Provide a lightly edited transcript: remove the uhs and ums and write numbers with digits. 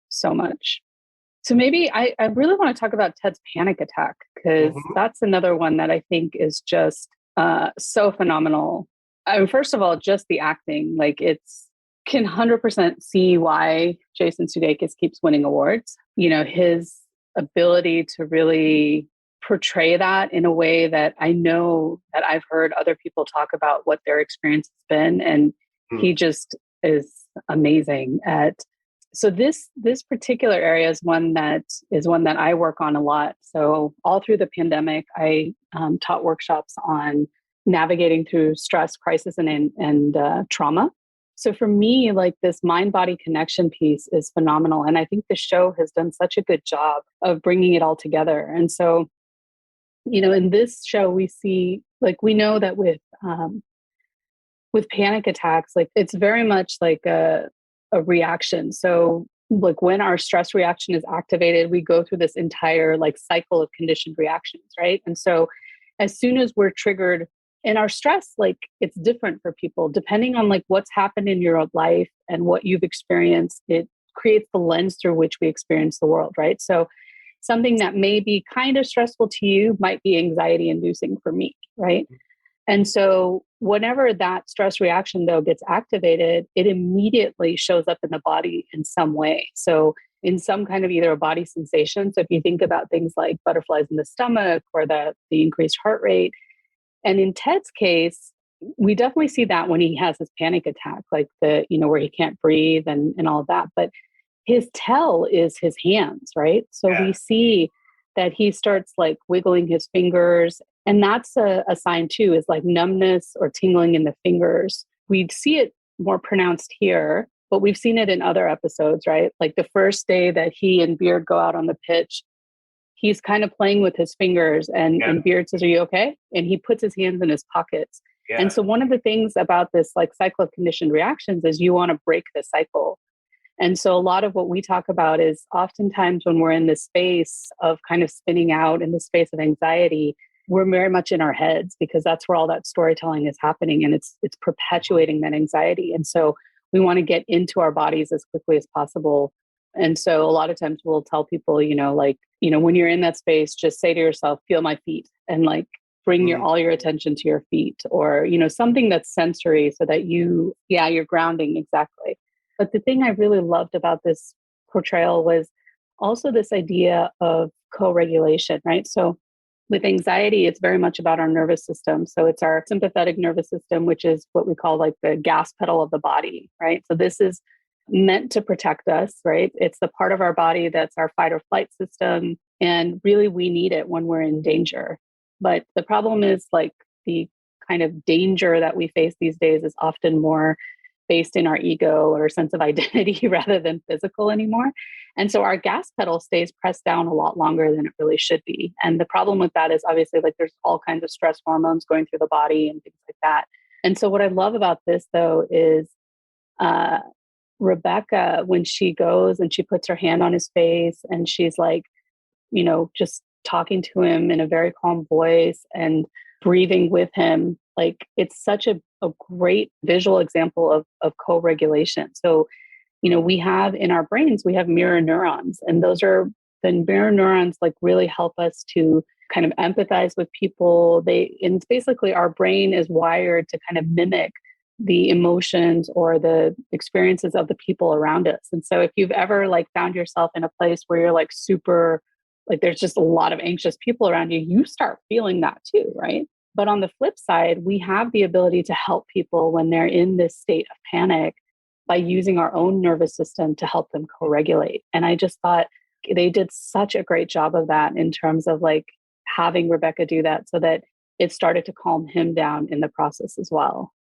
so much. So maybe I really want to talk about Ted's panic attack, because Hmm. that's another one that I think is just so phenomenal. I mean, first of all, just the acting, like it's can 100% see why Jason Sudeikis keeps winning awards. His ability to really portray that in a way that I know that I've heard other people talk about what their experience has been. And he just is amazing at. So this particular area is one that I work on a lot. So all through the pandemic, I taught workshops on navigating through stress, crisis, and trauma. So for me, like this mind body connection piece is phenomenal, and I think the show has done such a good job of bringing it all together. And so, in this show, we see, like, we know that with panic attacks, like it's very much like a reaction. So like when our stress reaction is activated, we go through this entire like cycle of conditioned reactions, right? And so as soon as we're triggered in our stress, like it's different for people depending on like what's happened in your life and what you've experienced. It creates the lens through which we experience the world, right? So something that may be kind of stressful to you might be anxiety inducing for me, right? And so, whenever that stress reaction, though, gets activated, it immediately shows up in the body in some way. So, in some kind of either a body sensation. So, if you think about things like butterflies in the stomach or the increased heart rate. And in Ted's case, we definitely see that when he has his panic attack, like where he can't breathe and all of that. But his tell is his hands, right? So Yeah. we see that he starts like wiggling his fingers. And that's a sign too, is like numbness or tingling in the fingers. We'd see it more pronounced here, but we've seen it in other episodes, right? Like the first day that he and Beard go out on the pitch, he's kind of playing with his fingers Yeah. and Beard says, "Are you okay?" And he puts his hands in his pockets. And Yeah. so one of the things about this like cycle of conditioned reactions is you want to break the cycle. And so a lot of what we talk about is oftentimes when we're in this space of kind of spinning out in the space of anxiety, we're very much in our heads because that's where all that storytelling is happening, and it's perpetuating that anxiety. And so we want to get into our bodies as quickly as possible. And so a lot of times we'll tell people, when you're in that space, just say to yourself, "Feel my feet," and like bring your Mm. all your attention to your feet, or something that's sensory so that you're grounding. Exactly. But the thing I really loved about this portrayal was also this idea of co-regulation, right? So with anxiety, it's very much about our nervous system. So it's our sympathetic nervous system, which is what we call like the gas pedal of the body, right? So this is meant to protect us, right? It's the part of our body that's our fight or flight system. And really, we need it when we're in danger. But the problem is like the kind of danger that we face these days is often more based in our ego or sense of identity rather than physical anymore. And so our gas pedal stays pressed down a lot longer than it really should be. And the problem with that is obviously like there's all kinds of stress hormones going through the body and things like that. And so what I love about this though is uh, Rebecca, when she goes and she puts her hand on his face and she's like, just talking to him in a very calm voice and breathing with him, like it's such a great visual example of co-regulation. So, we have in our brains, we have mirror neurons, and those are the mirror neurons like really help us to kind of empathize with people. And it's basically our brain is wired to kind of mimic the emotions or the experiences of the people around us. And so if you've ever like found yourself in a place where you're like super, like there's just a lot of anxious people around you, you start feeling that too, right? But on the flip side, we have the ability to help people when they're in this state of panic by using our own nervous system to help them co-regulate. And I just thought they did such a great job of that in terms of like having Rebecca do that so that it started to calm him down in the process as well.